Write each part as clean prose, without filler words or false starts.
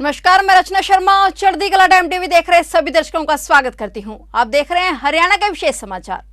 नमस्कार, मैं रचना शर्मा चढ़ती कला टाइम टीवी देख रहे सभी दर्शकों का स्वागत करती हूं। आप देख रहे हैं हरियाणा के विशेष समाचार।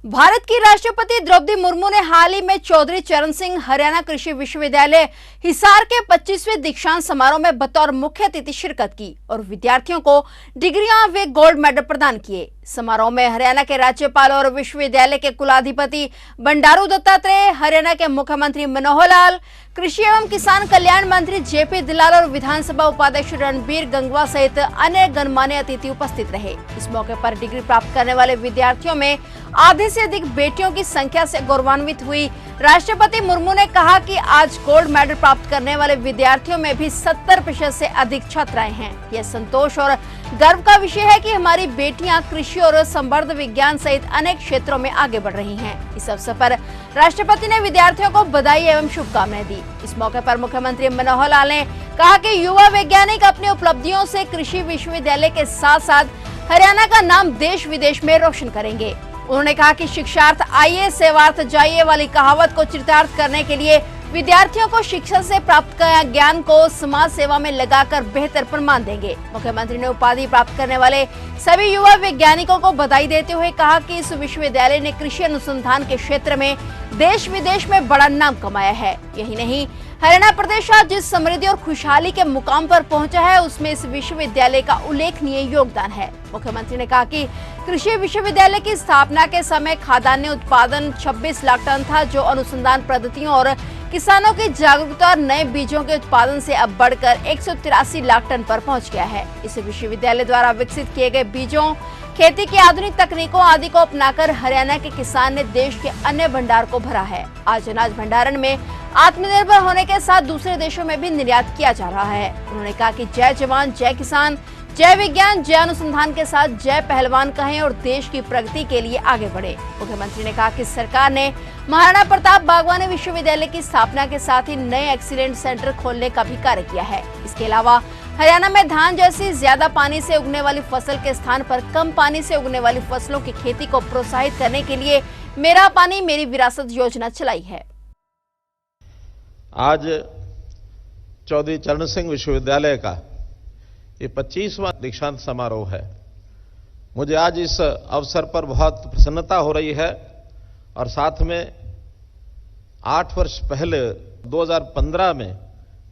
भारत की राष्ट्रपति द्रौपदी मुर्मू ने हाल ही में चौधरी चरण सिंह हरियाणा कृषि विश्वविद्यालय हिसार के 25वें दीक्षांत समारोह में बतौर मुख्य अतिथि शिरकत की और विद्यार्थियों को डिग्रियां व गोल्ड मेडल प्रदान किए। समारोह में हरियाणा के राज्यपाल और विश्वविद्यालय के कुलाधिपति बंडारू दत्तात्रेय, हरियाणा के मुख्यमंत्री मनोहर लाल, कृषि एवं किसान कल्याण मंत्री जेपी दलाल और विधानसभा उपाध्यक्ष रणबीर गंगवा सहित अन्य गणमान्य अतिथि उपस्थित रहे। इस मौके पर डिग्री प्राप्त करने वाले विद्यार्थियों में आधे से अधिक बेटियों की संख्या से गौरवान्वित हुई राष्ट्रपति मुर्मू ने कहा कि आज गोल्ड मेडल प्राप्त करने वाले विद्यार्थियों में भी 70% से अधिक छात्राएं हैं। यह संतोष और गर्व का विषय है कि हमारी बेटियां कृषि और संवर्ध विज्ञान सहित अनेक क्षेत्रों में आगे बढ़ रही हैं। इस अवसर पर राष्ट्रपति ने विद्यार्थियों को बधाई एवं शुभकामनाएं दी। इस मौके पर मुख्यमंत्री मनोहर लाल ने कहा कि युवा वैज्ञानिक अपनी उपलब्धियों से कृषि विश्वविद्यालय के साथ साथ हरियाणा का नाम देश विदेश में रोशन करेंगे। उन्होंने कहा कि शिक्षार्थ आइए सेवार्थ जाइए वाली कहावत को चरितार्थ करने के लिए विद्यार्थियों को शिक्षा से प्राप्त ज्ञान को समाज सेवा में लगाकर बेहतर प्रमाण देंगे। मुख्यमंत्री ने उपाधि प्राप्त करने वाले सभी युवा वैज्ञानिकों को बधाई देते हुए कहा कि इस विश्वविद्यालय ने कृषि अनुसंधान के क्षेत्र में देश विदेश में बड़ा नाम कमाया है। यही नहीं, हरियाणा प्रदेश आज जिस समृद्धि और खुशहाली के मुकाम पर पहुंचा है उसमें इस विश्वविद्यालय का उल्लेखनीय योगदान है। मुख्यमंत्री ने कहा कि कृषि विश्वविद्यालय की स्थापना के समय खाद्यान्न उत्पादन 26 लाख टन था, जो अनुसंधान पद्धतियों और किसानों की जागरूकता और नए बीजों के उत्पादन से अब बढ़कर 183 लाख टन पर पहुंच गया है। इस विश्वविद्यालय द्वारा विकसित किए गए बीजों, खेती की आधुनिक तकनीकों आदि को अपनाकर हरियाणा के किसान ने देश के अन्य भंडार को भरा है। आज अनाज भंडारण में आत्मनिर्भर होने के साथ दूसरे देशों में भी निर्यात किया जा रहा है। उन्होंने कहा कि जय जवान जय किसान, जय विज्ञान जय अनुसंधान के साथ जय पहलवान कहें और देश की प्रगति के लिए आगे बढ़े। मुख्यमंत्री ने कहा कि सरकार ने महाराणा प्रताप बागवानी विश्वविद्यालय की स्थापना के साथ ही नए एक्सीलेंट सेंटर खोलने का भी कार्य किया है। इसके अलावा हरियाणा में धान जैसी ज्यादा पानी से उगने वाली फसल के स्थान पर कम पानी से उगने वाली फसलों की खेती को प्रोत्साहित करने के लिए मेरा पानी मेरी विरासत योजना चलाई है। आज चौधरी चरण सिंह विश्वविद्यालय का ये 25वां दीक्षांत समारोह है। मुझे आज इस अवसर पर बहुत प्रसन्नता हो रही है और साथ में 8 वर्ष पहले 2015 में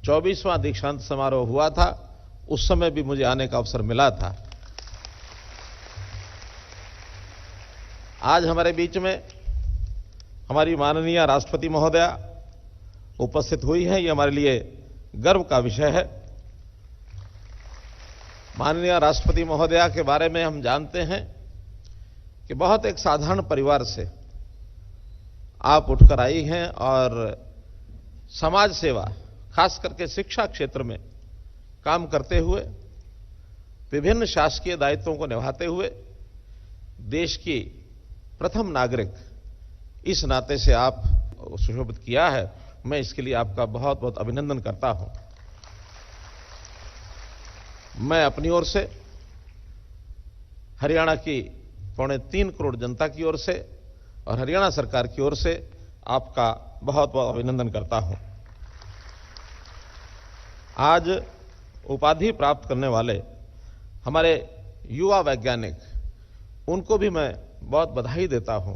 24वां दीक्षांत समारोह हुआ था, उस समय भी मुझे आने का अवसर मिला था। आज हमारे बीच में हमारी माननीय राष्ट्रपति महोदया उपस्थित हुई है, ये हमारे लिए गर्व का विषय है। माननीय राष्ट्रपति महोदया के बारे में हम जानते हैं कि बहुत एक साधारण परिवार से आप उठकर आई हैं और समाज सेवा, खास करके शिक्षा क्षेत्र में काम करते हुए, विभिन्न शासकीय दायित्वों को निभाते हुए देश की प्रथम नागरिक इस नाते से आप सुशोभित किया है। मैं इसके लिए आपका बहुत बहुत अभिनंदन करता हूं। मैं अपनी ओर से हरियाणा की 3.25 करोड़ जनता की ओर से और हरियाणा सरकार की ओर से आपका बहुत बहुत अभिनंदन करता हूं। आज उपाधि प्राप्त करने वाले हमारे युवा वैज्ञानिक, उनको भी मैं बहुत बधाई देता हूं,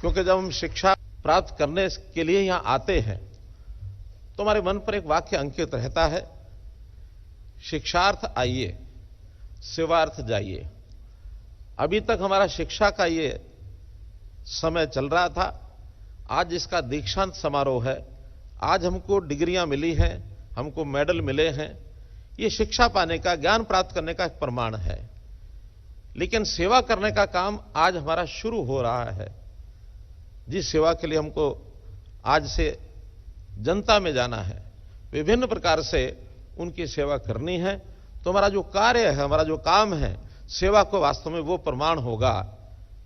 क्योंकि जब हम शिक्षा प्राप्त करने के लिए यहां आते हैं तो हमारे मन पर एक वाक्य अंकित रहता है, शिक्षार्थ आइए सेवार्थ जाइए। अभी तक हमारा शिक्षा का ये समय चल रहा था, आज इसका दीक्षांत समारोह है। आज हमको डिग्रियां मिली हैं, हमको मेडल मिले हैं, ये शिक्षा पाने का, ज्ञान प्राप्त करने का एक प्रमाण है। लेकिन सेवा करने का काम आज हमारा शुरू हो रहा है। जिस सेवा के लिए हमको आज से जनता में जाना है, विभिन्न प्रकार से उनकी सेवा करनी है, तो हमारा जो कार्य है, हमारा जो काम है, सेवा को वास्तव में वो प्रमाण होगा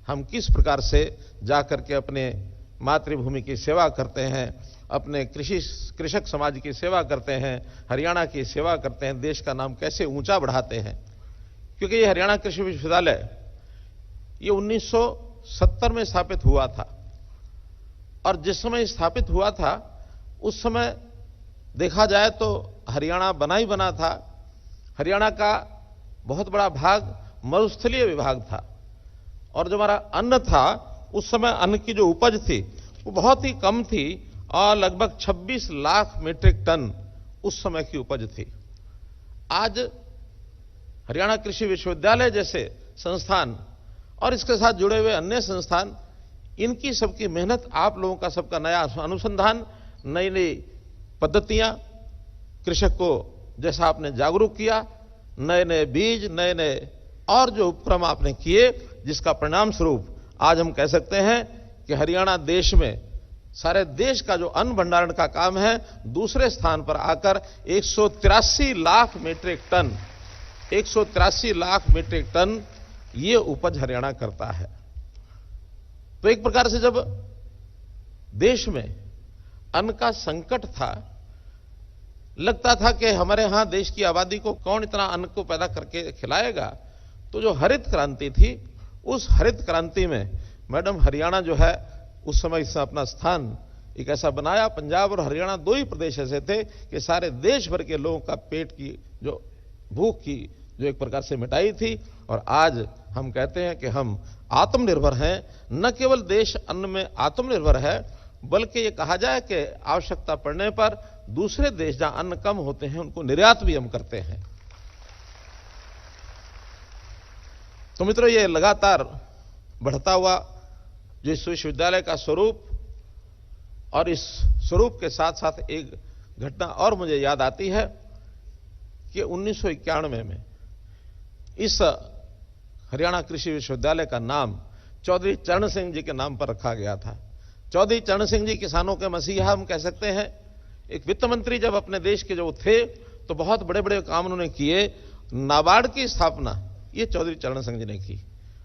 हम किस प्रकार से जाकर के अपने मातृभूमि की सेवा करते हैं, अपने कृषक समाज की सेवा करते हैं, हरियाणा की सेवा करते हैं, देश का नाम कैसे ऊंचा बढ़ाते हैं। क्योंकि ये हरियाणा कृषि विश्वविद्यालय ये 1970 में स्थापित हुआ था और जिस समय स्थापित हुआ था उस समय देखा जाए तो हरियाणा बना ही बना था। हरियाणा का बहुत बड़ा भाग मरुस्थलीय विभाग था और जो हमारा अन्न था, उस समय अन्न की जो उपज थी वो बहुत ही कम थी और लगभग 26 लाख मीट्रिक टन उस समय की उपज थी। आज हरियाणा कृषि विश्वविद्यालय जैसे संस्थान और इसके साथ जुड़े हुए अन्य संस्थान, इनकी सबकी मेहनत, आप लोगों का सबका नया अनुसंधान, नई नई पद्धतियां, कृषक को जैसा आपने जागरूक किया, नए नए बीज, नए नए और जो उपक्रम आपने किए, जिसका परिणाम स्वरूप आज हम कह सकते हैं कि हरियाणा देश में, सारे देश का जो अन्न भंडारण का काम है, दूसरे स्थान पर आकर 183 lakh metric tonne, 183 lakh metric tonne ये उपज हरियाणा करता है। तो एक प्रकार से जब देश में अन्न का संकट था, लगता था कि हमारे यहां देश की आबादी को कौन इतना अन्न को पैदा करके खिलाएगा, तो जो हरित क्रांति थी, उस हरित क्रांति में मैडम हरियाणा जो है उस समय इसने अपना स्थान एक ऐसा बनाया। पंजाब और हरियाणा दो ही प्रदेश ऐसे थे कि सारे देश भर के लोगों का पेट की जो भूख की जो एक प्रकार से मिटाई थी। और आज हम कहते हैं कि हम आत्मनिर्भर हैं। न केवल देश अन्न में आत्मनिर्भर है, बल्कि ये कहा जाए कि आवश्यकता पड़ने पर दूसरे देश जहां अन्न कम होते हैं उनको निर्यात भी हम करते हैं। तो मित्रों, ये लगातार बढ़ता हुआ जो इस विश्वविद्यालय का स्वरूप, और इस स्वरूप के साथ साथ एक घटना और मुझे याद आती है कि 1991 में इस हरियाणा कृषि विश्वविद्यालय का नाम चौधरी चरण सिंह जी के नाम पर रखा गया था। चौधरी चरण सिंह जी किसानों के मसीहा हम कह सकते हैं। एक वित्त मंत्री जब अपने देश के जो थे, तो बहुत बड़े बड़े काम उन्होंने किए। नाबार्ड की स्थापना ये चौधरी चरण सिंह जी ने की,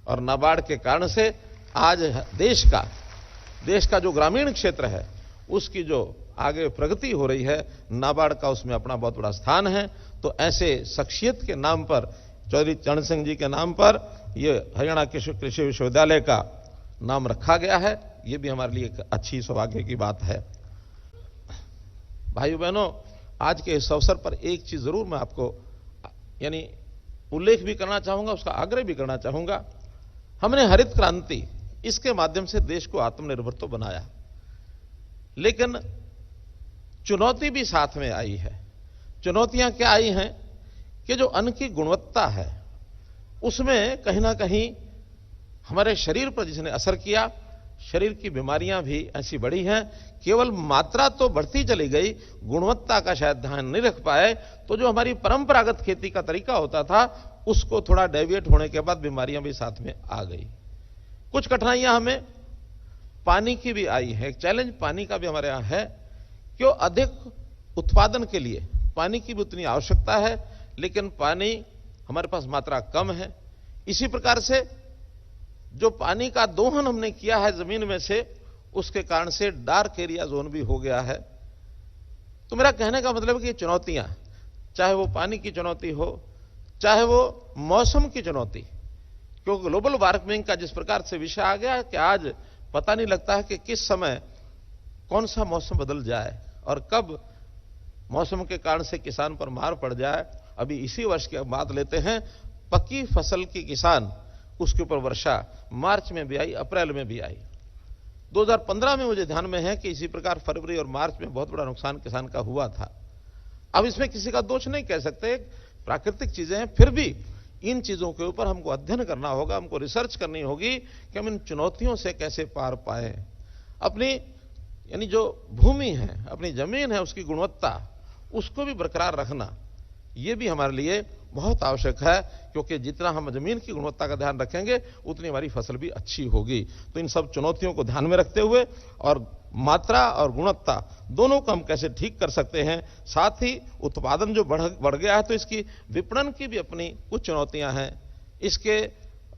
और नाबार्ड के कारण से आज देश का जो ग्रामीण क्षेत्र है उसकी जो आगे प्रगति हो रही है, नाबार्ड का उसमें अपना बहुत बड़ा स्थान है। तो ऐसे शख्सियत के नाम पर, चौधरी चरण सिंह जी के नाम पर ये हरियाणा कृषि विश्वविद्यालय का नाम रखा गया है। ये भी हमारे लिए एक अच्छी सौभाग्य की बात है। भाइयों बहनों, आज के इस अवसर पर एक चीज जरूर मैं आपको यानी उल्लेख भी करना चाहूंगा, उसका आग्रह भी करना चाहूंगा। हमने हरित क्रांति इसके माध्यम से देश को आत्मनिर्भर तो बनाया, लेकिन चुनौती भी साथ में आई है। चुनौतियां क्या आई हैं कि जो अन्न की गुणवत्ता है उसमें कहीं ना कहीं हमारे शरीर पर जिसने असर किया, शरीर की बीमारियां भी ऐसी बढ़ी हैं। केवल मात्रा तो बढ़ती चली गई, गुणवत्ता का शायद ध्यान नहीं रख पाए। तो जो हमारी परंपरागत खेती का तरीका होता था उसको थोड़ा डेविएट होने के बाद बीमारियां भी साथ में आ गई। कुछ कठिनाइयां हमें पानी की भी आई है। एक चैलेंज पानी का भी हमारे यहां है, क्यों अधिक उत्पादन के लिए पानी की भी उतनी आवश्यकता है, लेकिन पानी हमारे पास मात्रा कम है। इसी प्रकार से जो पानी का दोहन हमने किया है जमीन में से, उसके कारण से डार्क एरिया जोन भी हो गया है। तो मेरा कहने का मतलब है कि चुनौतियां, चाहे वो पानी की चुनौती हो, चाहे वो मौसम की चुनौती, क्योंकि ग्लोबल वार्मिंग का जिस प्रकार से विषय आ गया कि आज पता नहीं लगता है कि किस समय कौन सा मौसम बदल जाए और कब मौसम के कारण से किसान पर मार पड़ जाए। अभी इसी वर्ष की बात लेते हैं, पकी फसल की किसान, उसके ऊपर वर्षा मार्च में भी आई, अप्रैल में भी आई। 2015 में मुझे ध्यान में है कि इसी प्रकार फरवरी और मार्च में बहुत बड़ा नुकसान किसान का हुआ था। अब इसमें किसी का दोष नहीं कह सकते, प्राकृतिक चीजें हैं। फिर भी इन चीजों के ऊपर हमको अध्ययन करना होगा, हमको रिसर्च करनी होगी कि हम इन चुनौतियों से कैसे पार पाए। अपनी यानी जो भूमि है, अपनी जमीन है, उसकी गुणवत्ता उसको भी बरकरार रखना, यह भी हमारे लिए बहुत आवश्यक है, क्योंकि जितना हम जमीन की गुणवत्ता का ध्यान रखेंगे उतनी हमारी फसल भी अच्छी होगी। तो इन सब चुनौतियों को ध्यान में रखते हुए और मात्रा और गुणवत्ता दोनों को हम कैसे ठीक कर सकते हैं, साथ ही उत्पादन जो बढ़ गया है तो इसकी विपणन की भी अपनी कुछ चुनौतियां हैं, इसके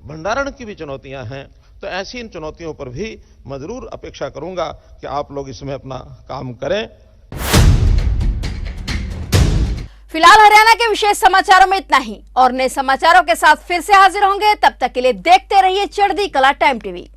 भंडारण की भी चुनौतियां हैं। तो ऐसी इन चुनौतियों पर भी मैं जरूर अपेक्षा करूंगा कि आप लोग इसमें अपना काम करें। फिलहाल हरियाणा के विशेष समाचारों में इतना ही, और नए समाचारों के साथ फिर से हाजिर होंगे। तब तक के लिए देखते रहिए चढ़ती कला टाइम टीवी।